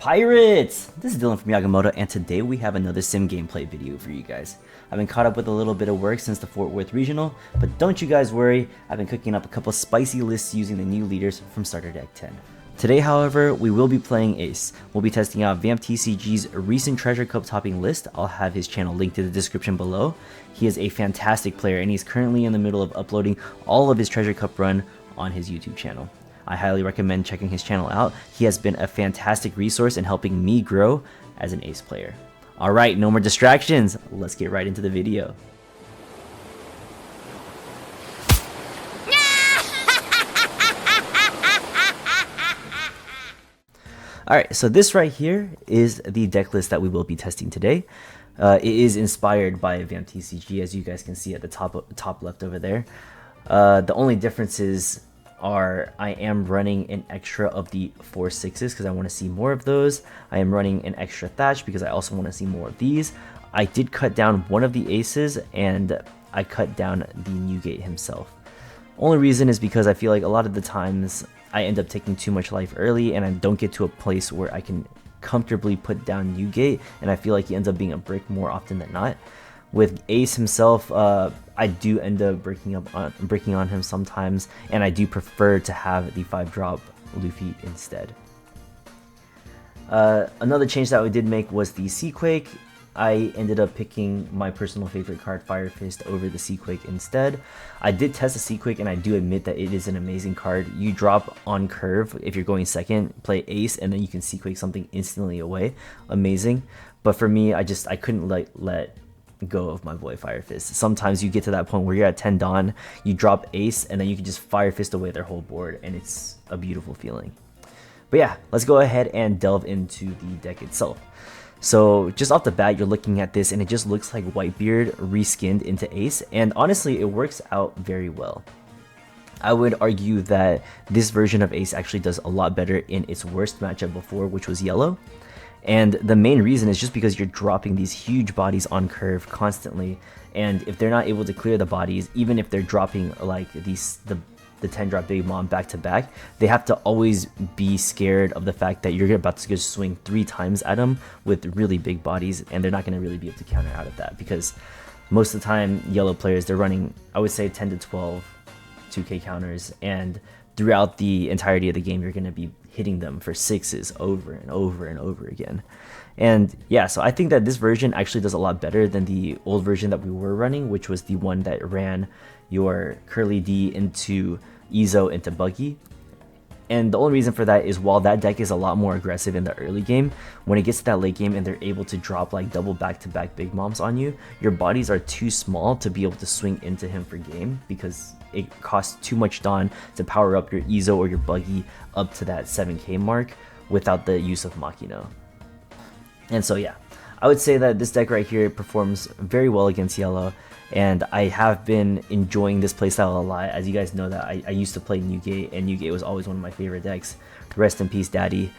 Pirates! This is Dylan from Yagamoto, and today we have another sim gameplay video for you guys. I've been caught up with a little bit of work since the Fort Worth Regional, but don't you guys worry, I've been cooking up a couple spicy lists using the new leaders from Starter Deck 10. Today, however, we will be playing Ace. We'll be testing out VampTCG's recent Treasure Cup topping list. I'll have his channel linked in the description below. He is a fantastic player, and he's currently in the middle of uploading all of his Treasure Cup run on his YouTube channel. I highly recommend checking his channel out. He has been a fantastic resource in helping me grow as an Ace player. Alright, no more distractions. Let's get right into the video. Alright, so this right here is the deck list that we will be testing today. It is inspired by VampTCG, as you guys can see at the top left over there. The only differences are I am running an extra of the 4/6s because I want to see more of those. I am running an extra Thatch because I also want to see more of these. I did cut down one of the aces and I cut down the Newgate himself. Only reason is because I feel like a lot of the times I end up taking too much life early and I don't get to a place where I can comfortably put down Newgate, and I feel like he ends up being a brick more often than not. With Ace himself, I do end up breaking on him sometimes, and I do prefer to have the 5-drop Luffy instead. Another change that we did make was the Seaquake. I ended up picking my personal favorite card, Fire Fist, over the Seaquake instead. I did test the Seaquake, and I do admit that it is an amazing card. You drop on curve if you're going second, play Ace, and then you can Seaquake something instantly away. Amazing. But for me, I couldn't let go of my boy Fire Fist. Sometimes you get to that point where you're at 10 Dawn, you drop Ace, and then you can just Fire Fist away their whole board, and it's a beautiful feeling. But yeah, let's go ahead and delve into the deck itself. So just off the bat, you're looking at this and it just looks like Whitebeard reskinned into Ace, and honestly it works out very well. I would argue that this version of Ace actually does a lot better in its worst matchup before, which was Yellow. And the main reason is just because you're dropping these huge bodies on curve constantly, and if they're not able to clear the bodies, even if they're dropping like the 10-drop Big Mom back to back, they have to always be scared of the fact that you're about to just swing 3 times at them with really big bodies, and they're not going to really be able to counter out of that, because most of the time Yellow players, they're running, I would say, 10 to 12 2k counters, and throughout the entirety of the game you're going to be hitting them for 6s over and over and over again. And yeah, so I think that this version actually does a lot better than the old version that we were running, which was the one that ran your Curly D into Ezo into Buggy. And the only reason for that is while that deck is a lot more aggressive in the early game, when it gets to that late game and they're able to drop like double back-to-back Big Moms on you, your bodies are too small to be able to swing into him for game because it costs too much Dawn to power up your Ezo or your Buggy up to that 7k mark without the use of Makino. And so yeah, I would say that this deck right here performs very well against Yellow, and I have been enjoying this playstyle a lot. As you guys know that I used to play Newgate, and Newgate was always one of my favorite decks. Rest in peace, Daddy.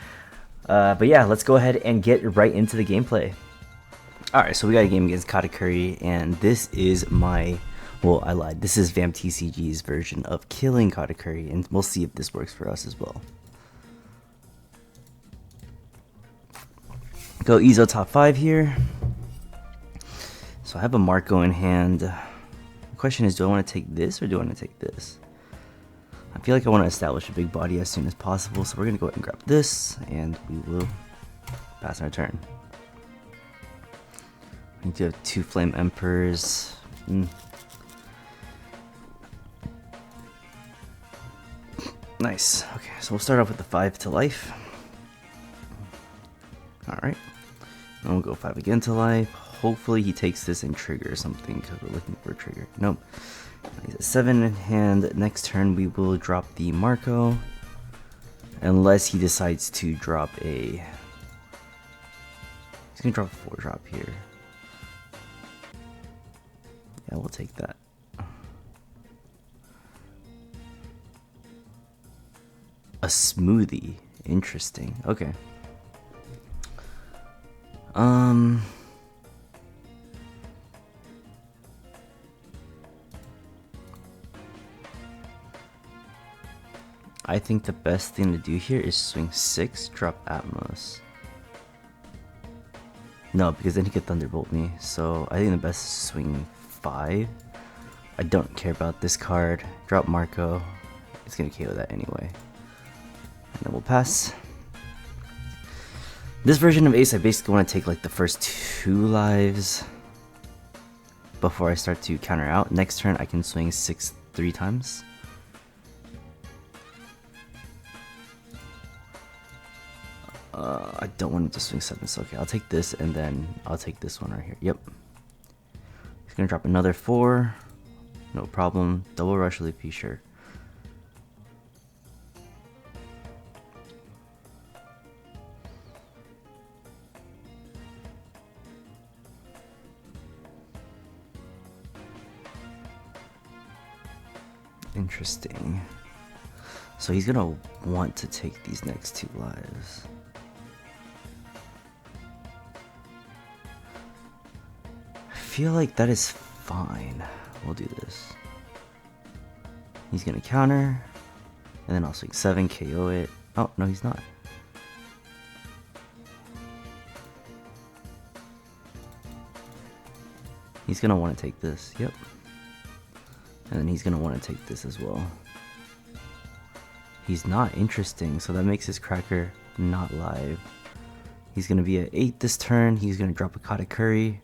But yeah, let's go ahead and get right into the gameplay. Alright, so we got a game against Katakuri, and this is my... well, I lied. This is VampTCG's version of killing Katakuri, and we'll see if this works for us as well. Go Ezo top 5 here. So I have a Marco in hand. The question is, do I want to take this or do I want to take this? I feel like I want to establish a big body as soon as possible, so we're going to go ahead and grab this, and we will pass our turn. We need to have 2 Flame Emperors. Nice. Okay, so we'll start off with the 5 to life. Alright. And we'll go 5 again to life. Hopefully he takes this and triggers something because we're looking for a trigger. Nope. He's at 7 in hand. Next turn we will drop the Marco. Unless he decides to drop a... he's going to drop a 4-drop here. Yeah, we'll take that. A smoothie. Interesting. Okay. I think the best thing to do here is swing 6, drop Atmos. No, because then he could Thunderbolt me. So I think the best is swing 5. I don't care about this card. Drop Marco. It's gonna KO that anyway. And then we'll pass. This version of Ace, I basically want to take like the first 2 lives before I start to counter out. Next turn I can swing 6 3 times. I don't want him to swing 7, so okay, I'll take this and then I'll take this one right here. Yep. He's gonna drop another 4. No problem. Double rush Lippy, sure. Interesting. So he's gonna want to take these next 2 lives. I feel like that is fine. We'll do this. He's gonna counter, and then I'll swing 7, KO it. Oh, no, he's not. He's gonna want to take this, yep. And then he's gonna want to take this as well. He's not, interesting, so that makes his cracker not live. He's gonna be at 8 this turn. He's gonna drop a katakuri.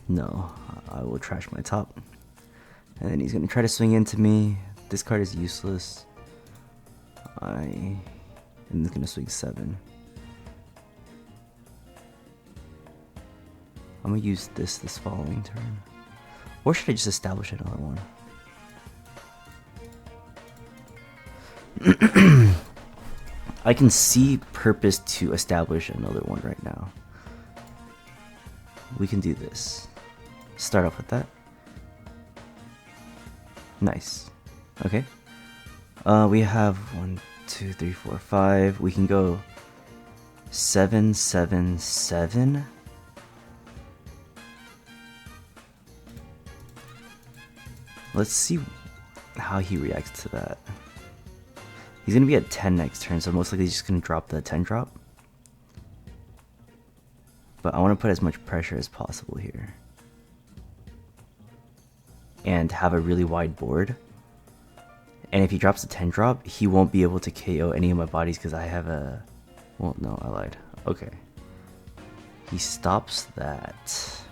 No, I will trash my top. And then he's gonna try to swing into me. This card is useless. And he's gonna swing 7. I'm gonna use this following turn. Or should I just establish another one? I can see purpose to establish another one right now. We can do this. Start off with that. Nice. Okay. We have 1, 2, 3, 4, 5. We can go 7, 7, 7. Let's see how he reacts to that. He's gonna be at 10 next turn, so most likely he's just gonna drop the 10 drop. But I want to put as much pressure as possible here. And have a really wide board. And if he drops a 10 drop, he won't be able to KO any of my bodies because I have a... Well, no, I lied. Okay. He stops that.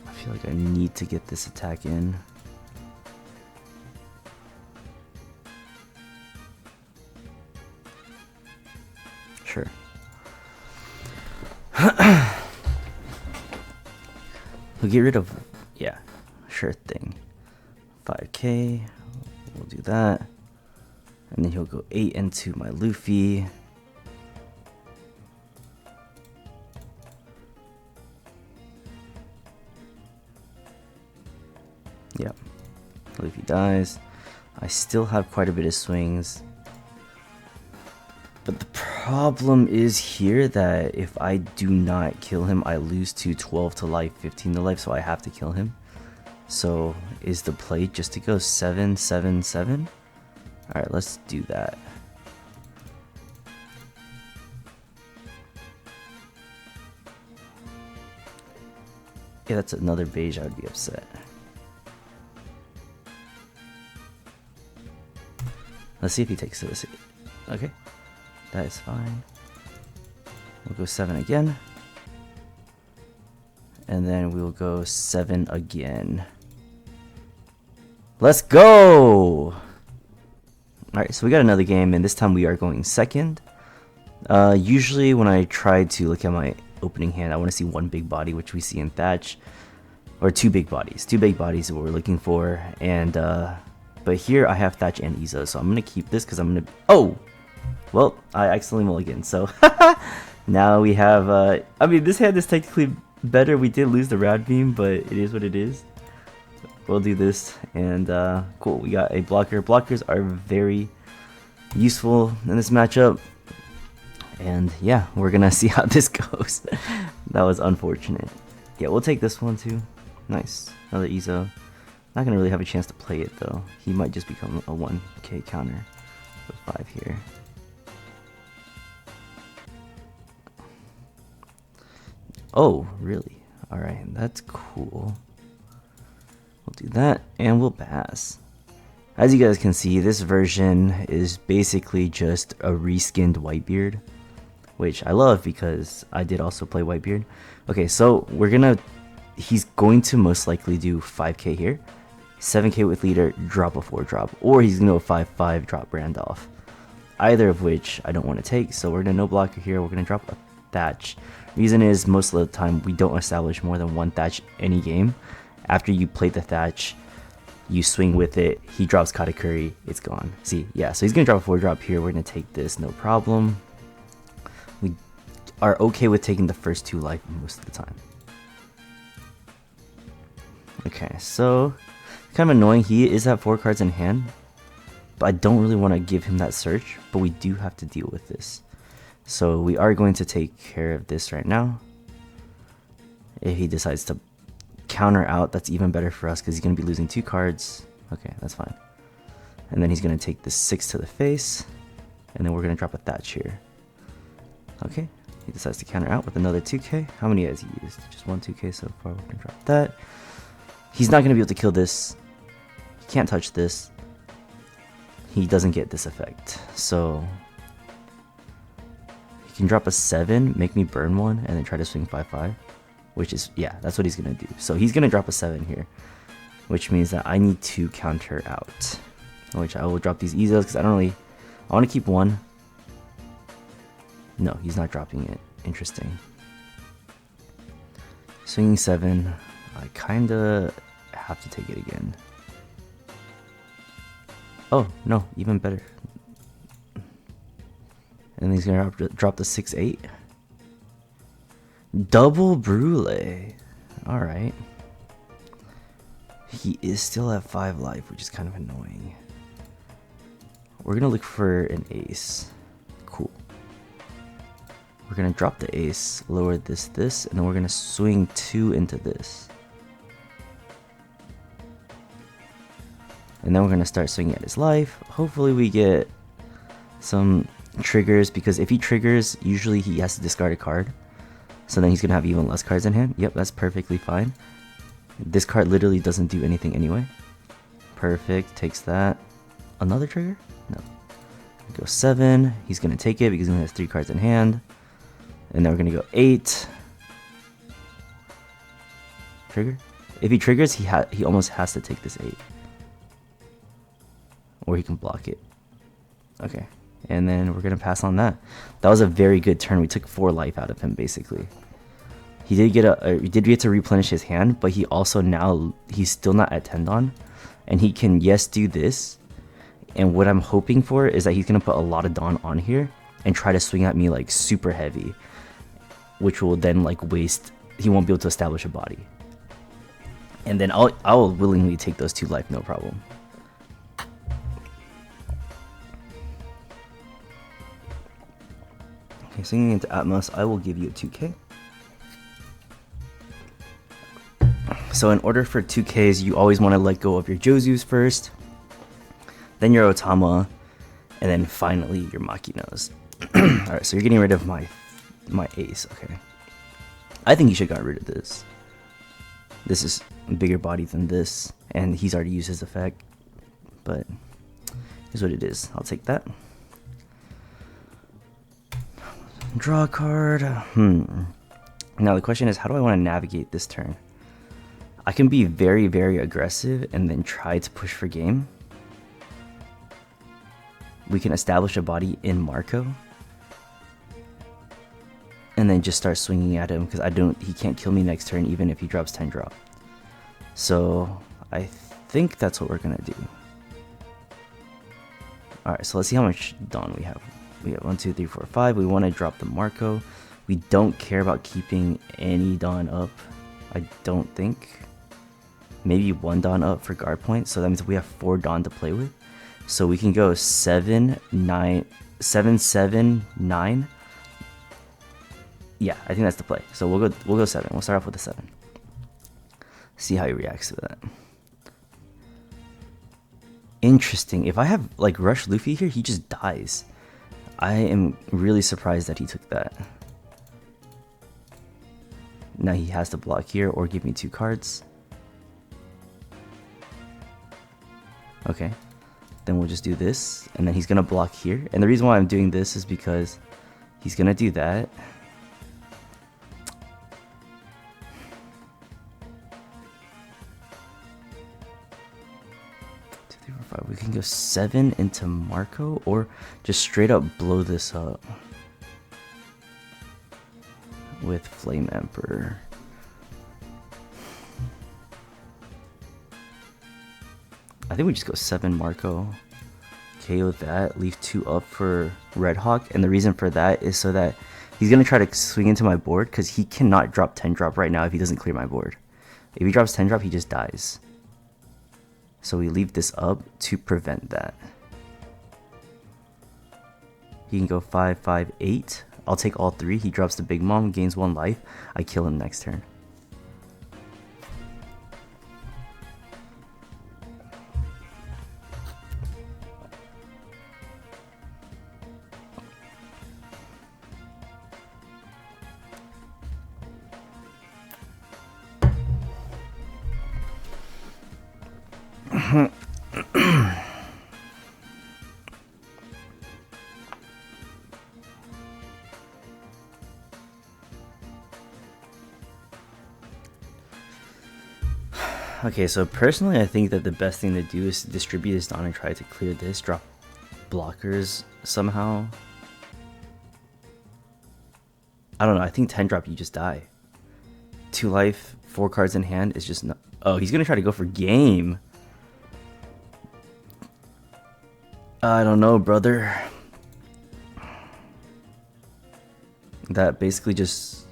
I feel like I need to get this attack in. Sure. We'll get rid of... Yeah, sure thing. 5k. We'll do that. And then he'll go 8 into my Luffy. Yep. Luffy dies. I still have quite a bit of swings. But the problem is here that if I do not kill him, I lose to 12 to life, 15 to life, so I have to kill him. So is the play just to go 7, 7, 7? Alright, let's do that. Yeah, that's another beige, I would be upset. Let's see if he takes this. Okay, that is fine. We'll go 7 again. And then we'll go 7 again. Let's go! Alright, so we got another game, and this time we are going second. Usually when I try to look at my opening hand, I want to see one big body, which we see in Thatch. Or 2 big bodies. 2 big bodies is what we're looking for. And, but here I have Thatch and Izo, so I'm going to keep this because I'm going to... Oh! Well, I accidentally mulliganed, so... Now we have... I mean, this hand is technically better. We did lose the Rad Beam, but it is what it is. We'll do this, and cool, we got a blocker. Blockers are very useful in this matchup. And yeah, we're gonna see how this goes. That was unfortunate. Yeah, we'll take this one too. Nice. Another Ezo. Not gonna really have a chance to play it though. He might just become a 1k counter with 5 here. Oh, really? Alright, that's cool. We'll do that and we'll pass. As you guys can see, this version is basically just a reskinned Whitebeard, which I love because I did also play Whitebeard. Okay, so he's going to most likely do 5k here, 7k with leader, drop a 4-drop, or he's gonna go 5-5, drop Randolph. Either of which I don't want to take, so we're gonna no blocker here, we're gonna drop a Thatch. Reason is, most of the time we don't establish more than 1 Thatch any game. After you play the Thatch, you swing with it, he drops Katakuri, it's gone. See, yeah, so he's gonna drop a 4-drop here, we're gonna take this, no problem. We are okay with taking the first 2 life most of the time. Okay, so kind of annoying, he is at 4 cards in hand, but I don't really want to give him that search, but we do have to deal with this. So we are going to take care of this right now. If he decides to counter out, that's even better for us because he's going to be losing 2 cards. Okay, that's fine. And then he's going to take the 6 to the face, and then we're going to drop a Thatch here. Okay, he decides to counter out with another 2k. How many has he used? Just 1 2k so far. We're going to drop that. He's not going to be able to kill this. He can't touch this. He doesn't get this effect. So he can drop a 7, make me burn 1, and then try to swing 5-5. Which is, yeah, that's what he's going to do. So he's going to drop a 7 here, which means that I need to counter out. Which I will drop these Ezos because I want to keep 1. No, he's not dropping it. Interesting. Swinging 7. I kind of have to take it again. Oh, no, even better. And he's going to drop the 6-8. Double Brule. Alright. He is still at 5 life, which is kind of annoying. We're going to look for an ace. Cool. We're going to drop the ace, lower this, and then we're going to swing 2 into this. And then we're going to start swinging at his life. Hopefully we get some triggers, because if he triggers, usually he has to discard a card. So then he's going to have even less cards in hand. Yep, that's perfectly fine. This card literally doesn't do anything anyway. Perfect, takes that. Another trigger? No. Go 7. He's going to take it because he only has 3 cards in hand. And then we're going to go 8. Trigger? If he triggers, he almost has to take this 8. Or he can block it. Okay. And then we're going to pass on that. That was a very good turn. We took 4 life out of him, basically. He did get to replenish his hand, but he also he's still not at 10 Dawn. And he can, yes, do this. And what I'm hoping for is that he's going to put a lot of Dawn on here and try to swing at me like super heavy. Which will then like waste, he won't be able to establish a body. And then I'll willingly take those 2 life, no problem. Okay, swinging into Atmos, I will give you a 2k. So in order for 2ks, you always want to let go of your Jozus first, then your Otama, and then finally your Makinos. Alright, so you're getting rid of my ace, okay. I think you should have got rid of this. This is a bigger body than this, and he's already used his effect, but here's what it is. I'll take that. Draw a card. Now the question is, how do I want to navigate this turn? I can be very, very aggressive and then try to push for game. We can establish a body in Marco. And then just start swinging at him because he can't kill me next turn even if he drops 10 drop. So I think that's what we're gonna do. Alright, so let's see how much Dawn we have. We have 1, 2, 3, 4, 5. We want to drop the Marco. We don't care about keeping any Dawn up. I don't think. Maybe 1 Dawn up for guard point. So that means we have 4 Dawn to play with. So we can go 7, 9, 7, 7, 9. Yeah, I think that's the play. So we'll go 7. We'll start off with a 7. See how he reacts to that. Interesting. If I have like Rush Luffy here, he just dies. I am really surprised that he took that. Now he has to block here or give me 2 cards. Okay. Then we'll just do this, and then he's gonna block here. And the reason why I'm doing this is because he's gonna do that. We can go 7 into Marco, or just straight up blow this up with Flame Emperor. I think we just go 7 Marco, KO that, leave 2 up for Red Hawk, and the reason for that is so that he's gonna try to swing into my board because he cannot drop 10 drop right now if he doesn't clear my board. If he drops 10 drop, he just dies. So we leave this up to prevent that. He can go 5, 5, 8. I'll take all 3. He drops the Big Mom, gains 1 life. I kill him next turn. Okay, so personally I think that the best thing to do is to distribute this down and try to clear this, drop blockers somehow. I don't know, I think 10 drop you just die. 2 life, 4 cards in hand is just not... Oh, he's gonna try to go for game. I don't know, brother. That basically just...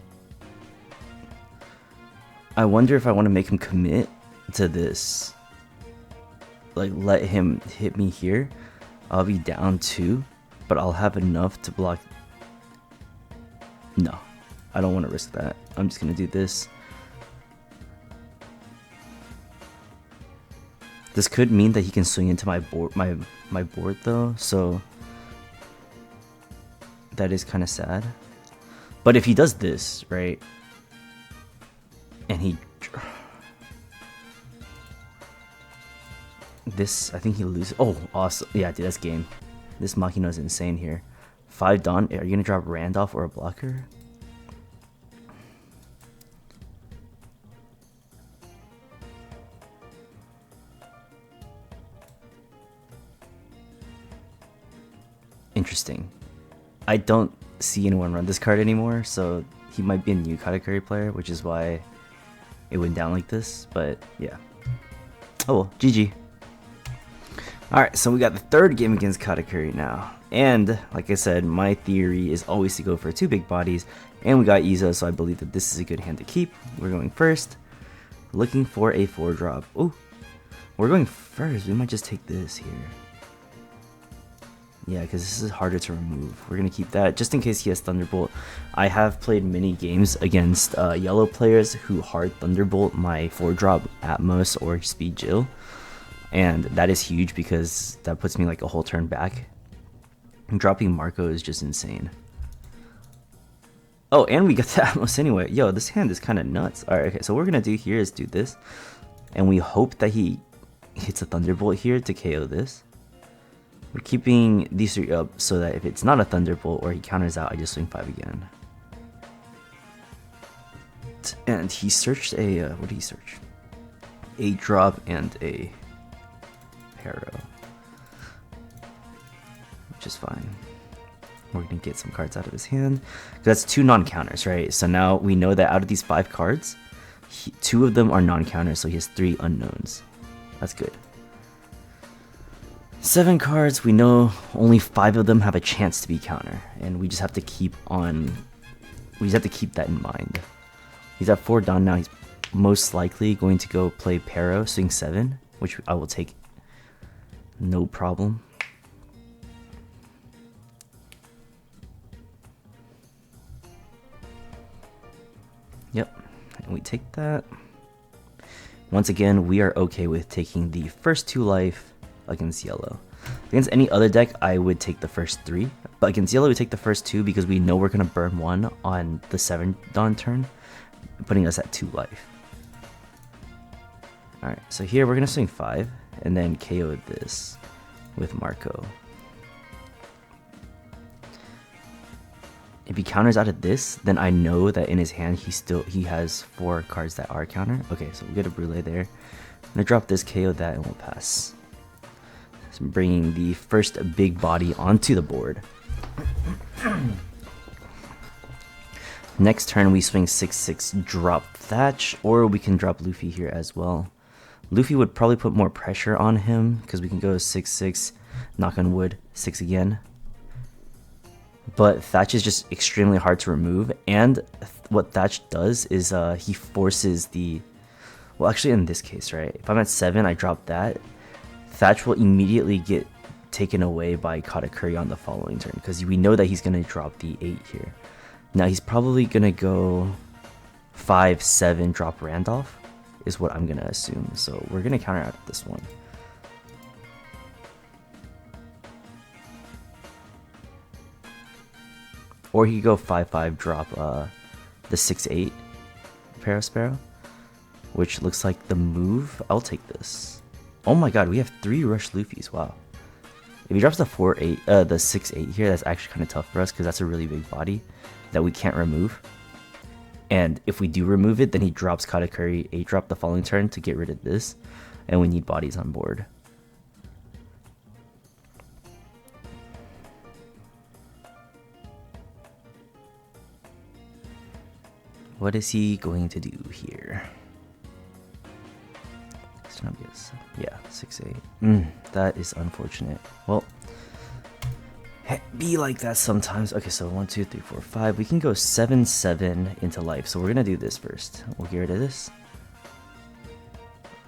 I wonder if I want to make him commit to this. Like, let him hit me here. I'll be down 2, but I'll have enough to block. No, I don't want to risk that. I'm just gonna do this. This could mean that he can swing into my board, my board though, so that is kind of sad. But if he does this, right, and he this, I think he loses. Oh, awesome! Yeah, dude, that's game. This Machina is insane here. 5 Dawn. Are you gonna drop Randolph or a blocker? Interesting. I don't see anyone run this card anymore, so he might be a new katakuri player, which is why it went down like this. But yeah. Oh well, GG. Alright, so we got the 3rd game against katakuri now. And like I said, my theory is always to go for 2 big bodies. And we got Iza, so I believe that this is a good hand to keep. We're going first. Looking for a 4 drop. Oh, we're going first. We might just take this here. Yeah, because this is harder to remove. We're going to keep that just in case he has Thunderbolt. I have played many games against yellow players who hard Thunderbolt my 4-drop Atmos or Speed Jill. And that is huge because that puts me like a whole turn back. And dropping Marco is just insane. Oh, and we got the Atmos anyway. Yo, this hand is kind of nuts. Alright, okay, so what we're going to do here is do this. And we hope that he hits a Thunderbolt here to KO this. We're keeping these 3 up so that if it's not a Thunderbolt or he counters out, I just swing 5 again. And he searched a, what did he search? A drop and a Para. Which is fine. We're going to get some cards out of his hand. That's 2 non-counters, right? So now we know that out of these 5 cards, 2 of them are non-counters, so he has 3 unknowns. That's good. 7 cards, we know only 5 of them have a chance to be counter, and we just have to keep that in mind. He's at 4 down now. He's most likely going to go play Pero, swing 7, which I will take No problem. Yep, and we take that. Once again, we are okay with taking the first 2 life against yellow. Against any other deck, I would take the first 3. But against yellow, we take the first 2 because we know we're going to burn 1 on the 7 dawn turn, putting us at 2 life. Alright, so here we're going to swing 5 and then KO this with Marco. If he counters out of this, then I know that in his hand he has 4 cards that are counter. Okay, so we'll get a Brûlé there. I'm gonna drop this, KO that, and we'll pass. So I'm bringing the first big body onto the board. Next turn we swing 6/6, drop Thatch, or we can drop Luffy here as well. Luffy would probably put more pressure on him because we can go 6/6, knock on wood, 6 again. But Thatch is just extremely hard to remove, and what Thatch does is he forces the... Well, actually in this case, right? If I'm at 7, I drop that. Thatch will immediately get taken away by Katakuri on the following turn, because we know that he's going to drop the 8 here. Now he's probably going to go 5/7, drop Randolph, is what I'm going to assume. So we're going to counter out this one. Or he could go 5/5, drop the 6/8 Parasparrow, which looks like the move. I'll take this. Oh my god, we have 3 Rush Luffys, wow. If he drops the 4/8, the 6/8 here, that's actually kind of tough for us because that's a really big body that we can't remove. And if we do remove it, then he drops Katakuri 8-drop the following turn to get rid of this, and we need bodies on board. What is he going to do here? Yeah, 6/8. That is unfortunate. Well, be like that sometimes. Okay, so 1, 2, 3, 4, 5. We can go 7/7 into life. So we're gonna do this first. We'll get rid of this.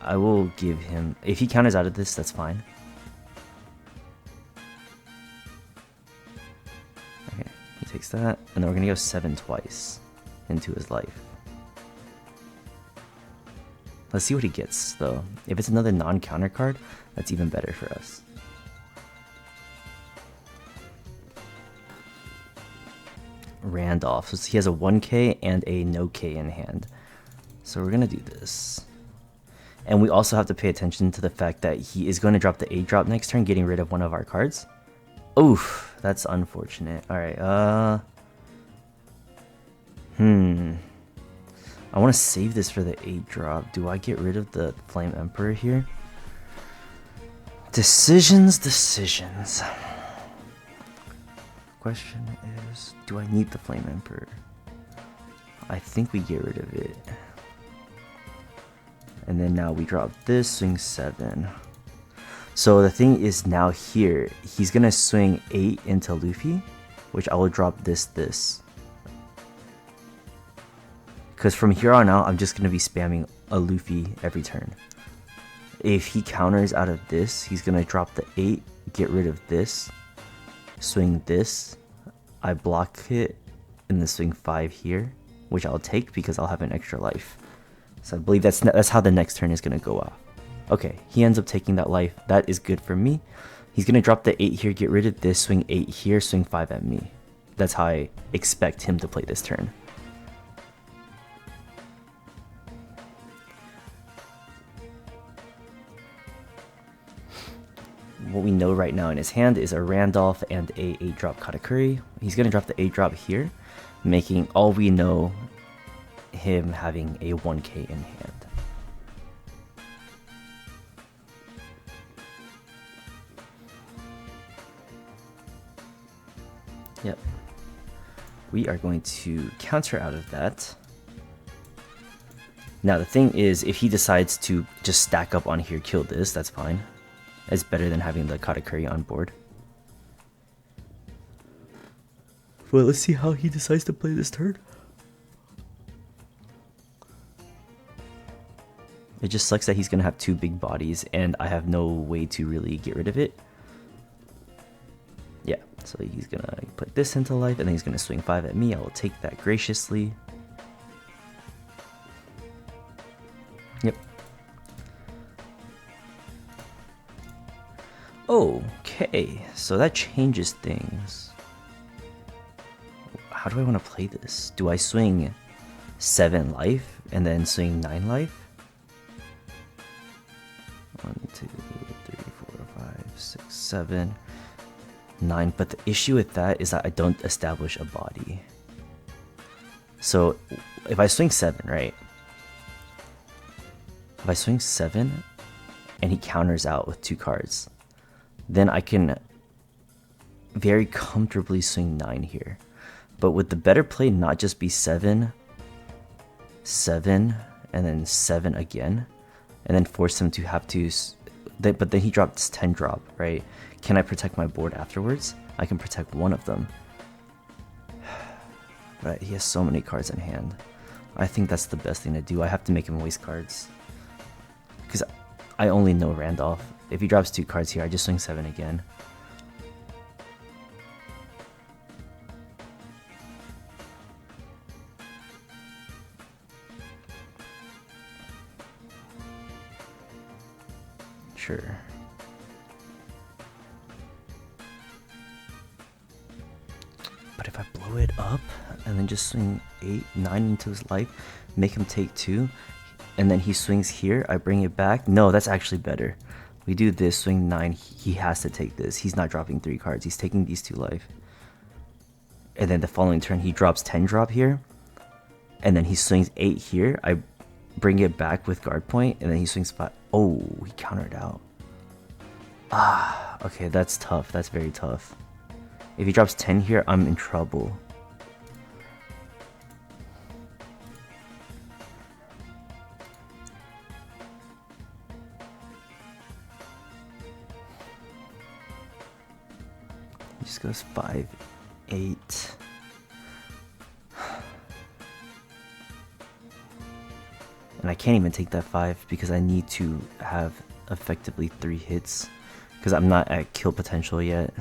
I will give him... If he counters out of this, that's fine. Okay, he takes that. And then we're gonna go 7 twice into his life. Let's see what he gets, though. If it's another non-counter card, that's even better for us. Randolph. So he has a 1k and a no k in hand. So we're going to do this. And we also have to pay attention to the fact that he is going to drop the 8-drop next turn, getting rid of one of our cards. Oof, that's unfortunate. Alright, I want to save this for the 8-drop. Do I get rid of the Flame Emperor here? Decisions. Question is, do I need the Flame Emperor? I think we get rid of it. And then now we drop this, swing 7. So the thing is now here, he's going to swing 8 into Luffy, which I will drop this. Because from here on out, I'm just going to be spamming a Luffy every turn. If he counters out of this, he's going to drop the 8, get rid of this, swing this, I block it, and then swing 5 here, which I'll take because I'll have an extra life. So I believe that's how the next turn is going to go off. Okay, he ends up taking that life. That is good for me. He's going to drop the 8 here, get rid of this, swing 8 here, swing 5 at me. That's how I expect him to play this turn. What we know right now in his hand is a Randolph and a 8-drop Katakuri. He's going to drop the 8-drop here, making all we know him having a 1k in hand. Yep. We are going to counter out of that. Now the thing is, if he decides to just stack up on here, kill this, that's fine. It's better than having the Katakuri on board. Well, let's see how he decides to play this turn. It just sucks that he's gonna have 2 big bodies and I have no way to really get rid of it. Yeah, so he's gonna put this into life and then he's gonna swing 5 at me. I will take that graciously. Yep. Okay, so that changes things. How do I want to play this? Do I swing 7 life and then swing 9 life? 1, 2, 3, 4, 5, 6, 7, 9. But the issue with that is that I don't establish a body. So if I swing 7, right? If I swing 7 and he counters out with 2 cards, then I can very comfortably swing 9 here. But would the better play not just be 7, 7, and then 7 again, and then force him to have to, but then he drops 10 drop, right? Can I protect my board afterwards? I can protect one of them. But he has so many cards in hand. I think that's the best thing to do. I have to make him waste cards. Because I only know Randolph. If he drops 2 cards here, I just swing 7 again. Sure. But if I blow it up and then just swing 8, 9 into his life, make him take 2, and then he swings here, I bring it back. No, that's actually better. We do this, swing 9, he has to take this. He's not dropping 3 cards, he's taking these 2 life. And then the following turn, he drops 10 drop here, and then he swings 8 here. I bring it back with guard point, and then he swings 5. Oh, he countered out. Ah, okay, that's tough. That's very tough. If he drops 10 here, I'm in trouble. He just goes 5, 8. And I can't even take that 5 because I need to have effectively 3 hits because I'm not at kill potential yet.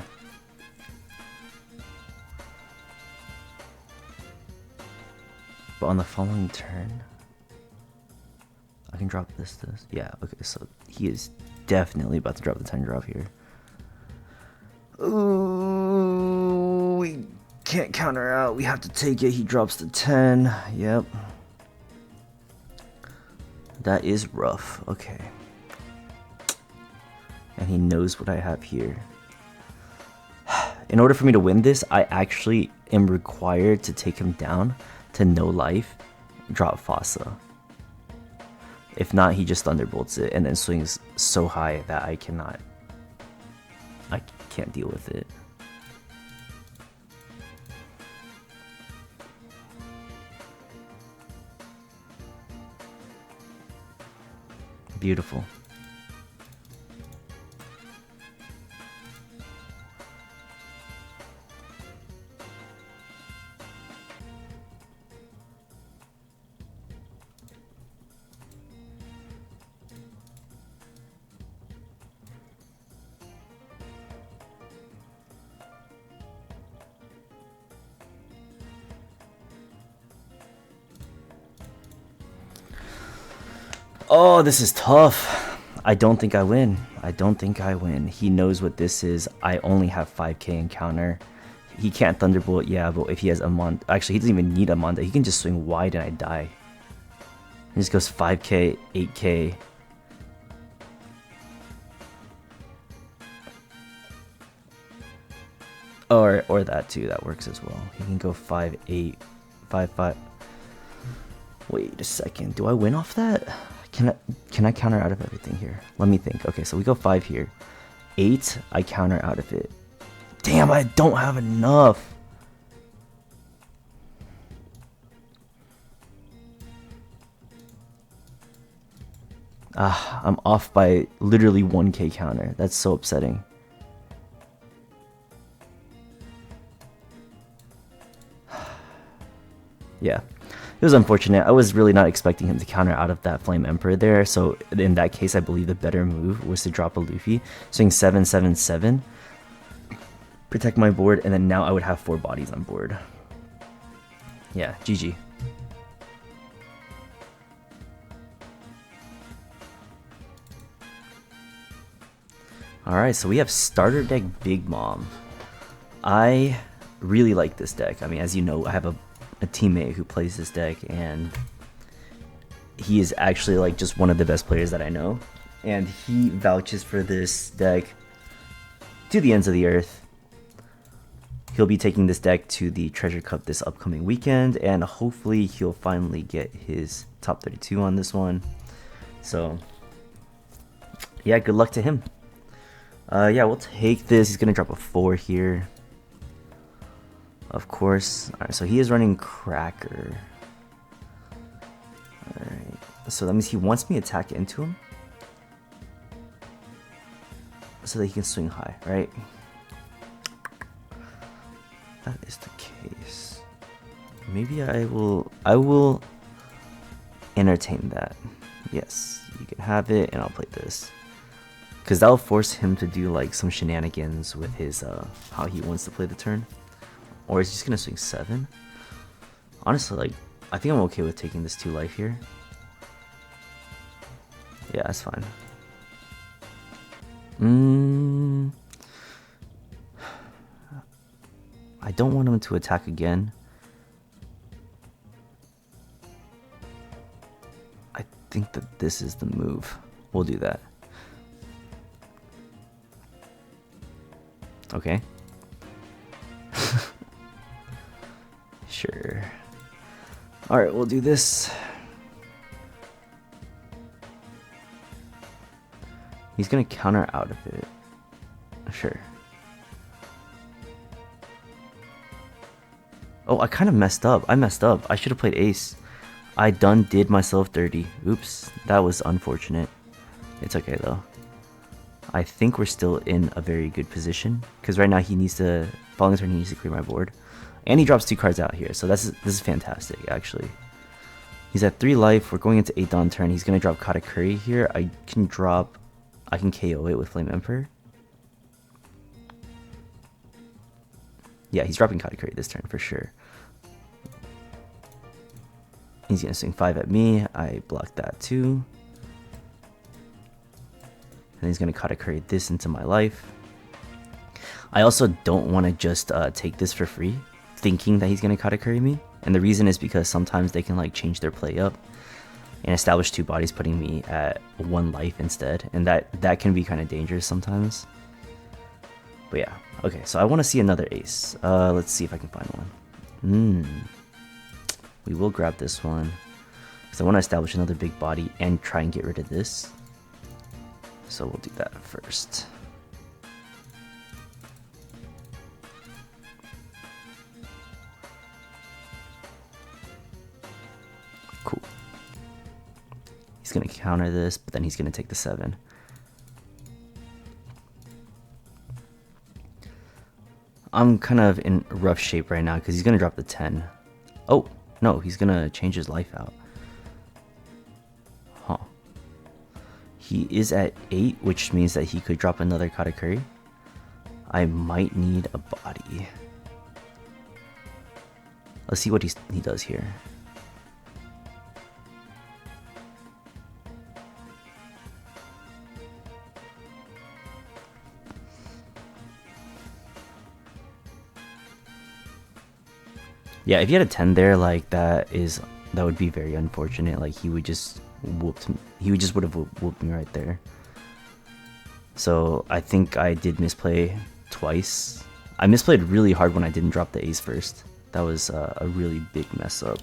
But on the following turn, I can drop this. Yeah, okay, so he is definitely about to drop the 10 drop here. Ooh, we can't counter out. We have to take it. He drops the 10. Yep. That is rough. Okay. And he knows what I have here. In order for me to win this, I actually am required to take him down to no life, drop Fossa. If not, he just thunderbolts it and then swings so high that I can't deal with it. Beautiful. Oh, this is tough. I don't think I win. I don't think I win. He knows what this is. I only have 5k in counter. He can't thunderbolt, yeah, but if he has Amanda, actually he doesn't even need Amanda. He can just swing wide and I die. He just goes 5k, 8k. Or that too, that works as well. He can go 5, 8, 5, 5. Wait a second, do I win off that? Can I counter out of everything here? Let me think. Okay, so we go 5 here. 8, I counter out of it. Damn, I don't have enough. Ah, I'm off by literally 1k counter. That's so upsetting. Yeah. it was unfortunate. I was really not expecting him to counter out of that Flame Emperor there. So in that case, I believe the better move was to drop a Luffy, swing 7/7/7, protect my board, and then now I would have 4 bodies on board. Yeah, GG. Alright, so we have starter deck Big Mom. I really like this deck. I mean, as you know, I have a teammate who plays this deck, and he is actually like just one of the best players that I know. And he vouches for this deck to the ends of the earth. He'll be taking this deck to the Treasure Cup this upcoming weekend, and hopefully he'll finally get his top 32 on this one. So, yeah, good luck to him. Yeah, we'll take this. He's gonna drop a 4 here. Of course. Alright, so he is running Cracker. Alright, so that means he wants me to attack into him so that he can swing high, right? That is the case. Maybe I will entertain that. Yes, you can have it, and I'll play this. Because that'll force him to do like some shenanigans with his how he wants to play the turn. Or is he just gonna swing 7? Honestly, like, I think I'm okay with taking this 2 life here. Yeah, that's fine. I don't want him to attack again. I think that this is the move. We'll do that. Okay. Sure. Alright, we'll do this. He's gonna counter out of it. Sure. Oh, I kind of messed up. I messed up. I should have played ace. I did myself dirty. Oops. That was unfortunate. It's okay though. I think we're still in a very good position. Because right now he needs to... Following turn he needs to clear my board. And he drops 2 cards out here. So this is fantastic actually. He's at 3 life. We're going into 8 Dawn turn. He's going to drop Katakuri here. I can KO it with Flame Emperor. Yeah, he's dropping Katakuri this turn for sure. He's going to swing 5 at me. I block that too. And he's going to Katakuri this into my life. I also don't want to just take this for free, thinking that he's going to Katakuri me. And the reason is because sometimes they can like change their play up and establish 2 bodies, putting me at 1 life instead. And that can be kind of dangerous sometimes. But yeah, okay, so I want to see another ace. Let's see if I can find one. We will grab this one, because I want to establish another big body and try and get rid of this. So we'll do that first. Cool. He's going to counter this, but then he's going to take the 7. I'm kind of in rough shape right now because he's going to drop the 10. Oh, no, he's going to change his life out. Huh. He is at 8, which means that he could drop another Katakuri. I might need a body. Let's see what he does here. Yeah, if you had a 10 there, like that would be very unfortunate. Like he would just would have whooped me right there. So I think I did misplay twice. I misplayed really hard when I didn't drop the ace first. That was a really big mess up.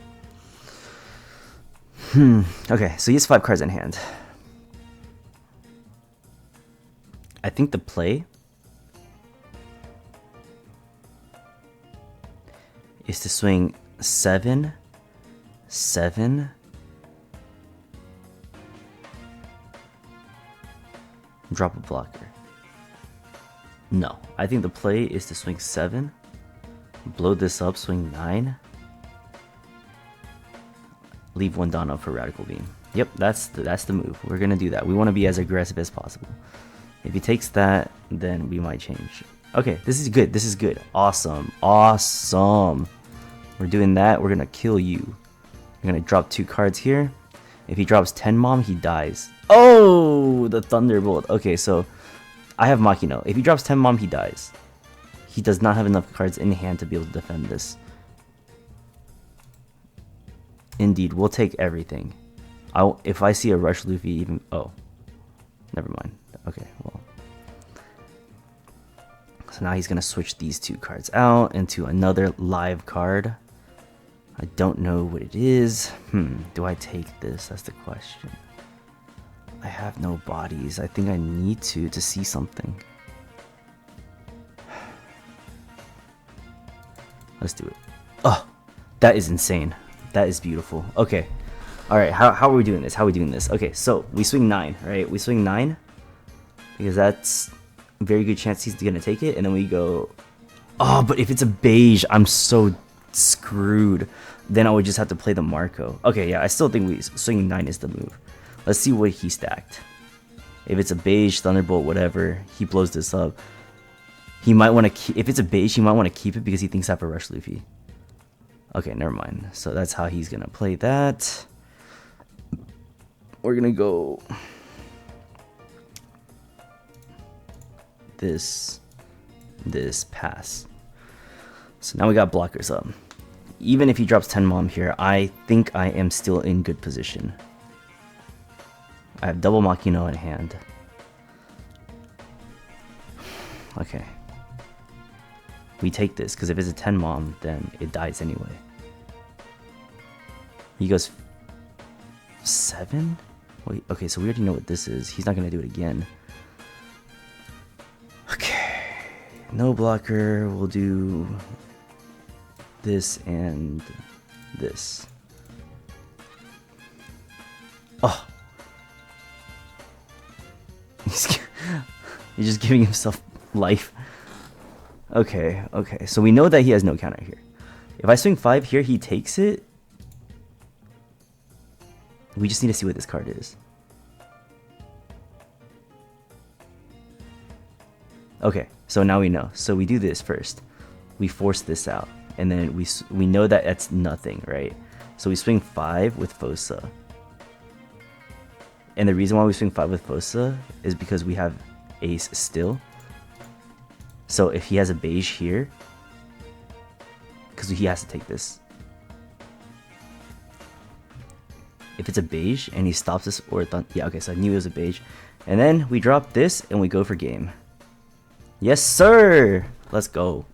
Okay, so he has 5 cards in hand. I think the play is to swing 7, 7, drop a blocker. No, I think the play is to swing 7, blow this up, swing 9. leave one Don up for Radical Beam. Yep, that's the move. We're gonna do that. We want to be as aggressive as possible. If he takes that, then we might change. Okay, this is good. This is good. Awesome. Awesome. We're doing that. We're gonna kill you. We're gonna drop 2 cards here. If he drops 10 Mom, he dies. Oh, the Thunderbolt. Okay, so I have Makino. If he drops 10 Mom, he dies. He does not have enough cards in hand to be able to defend this. Indeed, we'll take everything. If I see a Rush Luffy, even... Oh. Never mind. Okay, well. So now he's going to switch these 2 cards out into another live card. I don't know what it is. Do I take this? That's the question. I have no bodies. I think I need to see something. Let's do it. Oh, that is insane. That is beautiful. Okay. Alright, how are we doing this? How are we doing this? Okay, so we swing 9, right? We swing 9 because that's a very good chance he's going to take it. And then we go... Oh, but if it's a beige, I'm so screwed. Then I would just have to play the Marco. Okay, yeah, I still think we swing 9 is the move. Let's see what he stacked. If it's a beige, Thunderbolt, whatever, he blows this up. He might want to keep... If it's a beige, he might want to keep it because he thinks I have a Rush Luffy. Okay, never mind. So that's how he's going to play that. We're going to go... This, pass. So now we got blockers up. Even if he drops 10 Mom here, I think I am still in good position. I have double Makino in hand. Okay. We take this, because if it's a 10 Mom, then it dies anyway. He goes 7? Wait, okay, so we already know what this is. He's not going to do it again. Okay. No blocker. We'll do this and this. Oh. He's just giving himself life. Okay, okay. So we know that he has no counter here. If I swing 5 here, he takes it. We just need to see what this card is. Okay, so now we know. So we do this first. We force this out. And then we know that that's nothing, right? So we swing 5 with Fosa. And the reason why we swing 5 with Fosa is because we have Ace still. So if he has a beige here, because he has to take this. If it's a beige and he stops this or yeah, okay, so I knew it was a beige. And then we drop this and we go for game. Yes, sir! Let's go.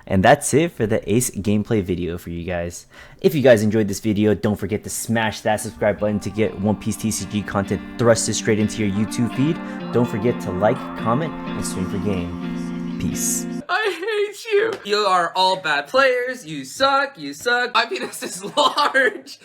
And that's it for the Ace gameplay video for you guys. If you guys enjoyed this video, don't forget to smash that subscribe button to get One Piece TCG content thrusted straight into your YouTube feed. Don't forget to like, comment, and stream for game. Peace. I hate you! You are all bad players, you suck, My penis is large!